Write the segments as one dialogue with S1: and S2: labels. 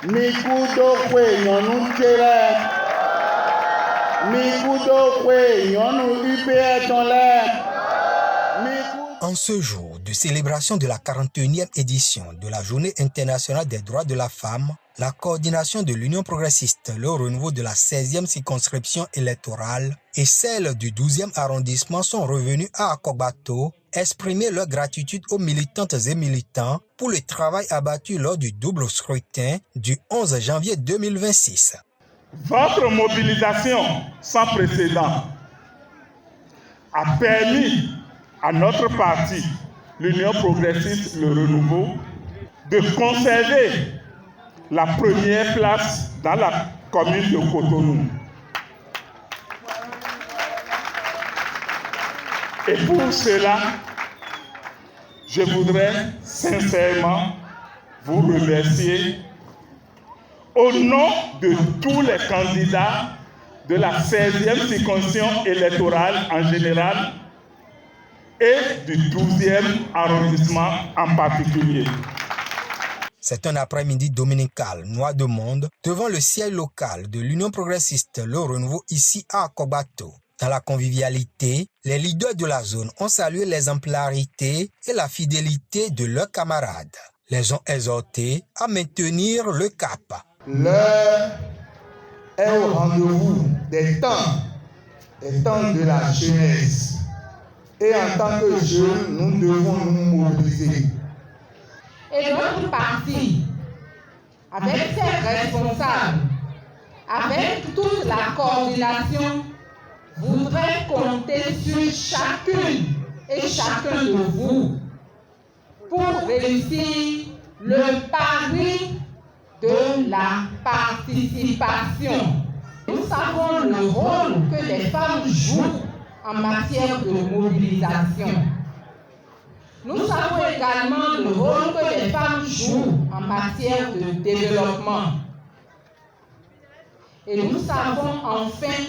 S1: En ce jour de célébration de la 41e édition de la Journée internationale des droits de la femme, la coordination de l'Union progressiste, le renouveau de la 16e circonscription électorale et celle du 12e arrondissement sont revenus à Akogbato exprimer leur gratitude aux militantes et militants pour le travail abattu lors du double scrutin du 11 janvier 2026.
S2: Votre mobilisation sans précédent a permis à notre parti, l'Union progressiste Le Renouveau, de conserver la première place dans la commune de Cotonou. Et pour cela, je voudrais sincèrement vous remercier au nom de tous les candidats de la 16e circonscription électorale en général et du 12e arrondissement en particulier.
S1: C'est un après-midi dominical noir de monde devant le siège local de l'Union progressiste Le Renouveau ici à Akogbato. Dans la convivialité, les leaders de la zone ont salué l'exemplarité et la fidélité de leurs camarades. Les ont exhortés à maintenir le cap.
S3: L'heure est au rendez-vous des temps de la jeunesse. Et en tant que jeunes, nous devons nous mobiliser.
S4: Et notre parti, avec ses responsables, avec toute la coordination, voudrait compter sur chacune et chacun de vous pour réussir le pari de la participation. Nous savons le rôle que les femmes jouent en matière de mobilisation. Nous savons également le rôle que les femmes jouent en matière de développement. Et nous savons enfin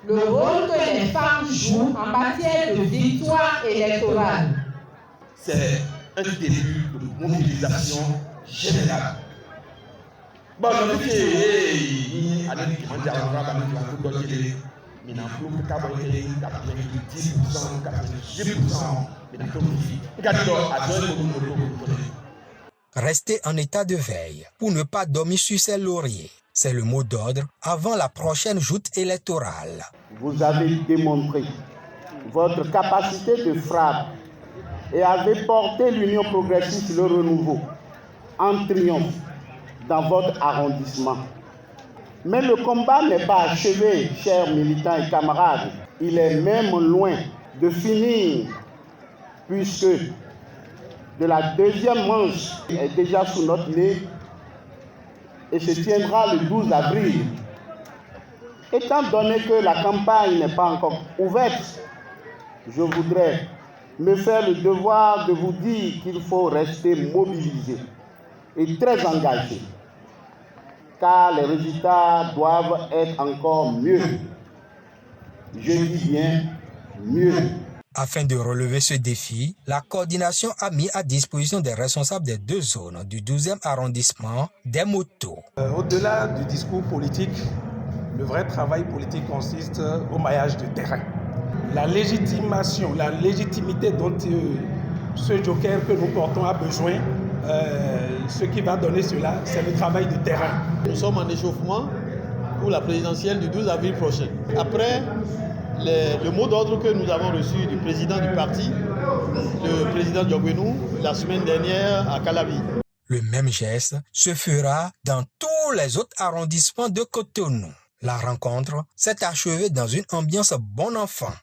S4: le rôle que les femmes jouent en matière de victoire électorale.
S5: C'est un début de mobilisation générale. Bon,
S1: Rester en état de veille pour ne pas dormir sur ses lauriers. C'est le mot d'ordre avant la prochaine joute électorale.
S3: Vous avez démontré votre capacité de frappe et avez porté l'Union progressiste Le Renouveau en triomphe dans votre arrondissement. Mais le combat n'est pas achevé, chers militants et camarades. Il est même loin de finir, puisque de la deuxième manche est déjà sous notre nez et se tiendra le 12 avril. Étant donné que la campagne n'est pas encore ouverte, je voudrais me faire le devoir de vous dire qu'il faut rester mobilisé et très engagé, car les résultats doivent être encore mieux. Je dis bien mieux.
S1: Afin de relever ce défi, la coordination a mis à disposition des responsables des deux zones du 12e arrondissement des motos.
S6: Au-delà du discours politique, le vrai travail politique consiste au maillage de terrain. La légitimation, la légitimité dont ce joker que nous portons a besoin, ce qui va donner cela, c'est le travail de terrain.
S7: Nous sommes en échauffement pour la présidentielle du 12 avril prochain. Après le mot d'ordre que nous avons reçu du président du parti, le président Diogwenou, la semaine dernière à Calavi.
S1: Le même geste se fera dans tous les autres arrondissements de Cotonou. La rencontre s'est achevée dans une ambiance bon enfant.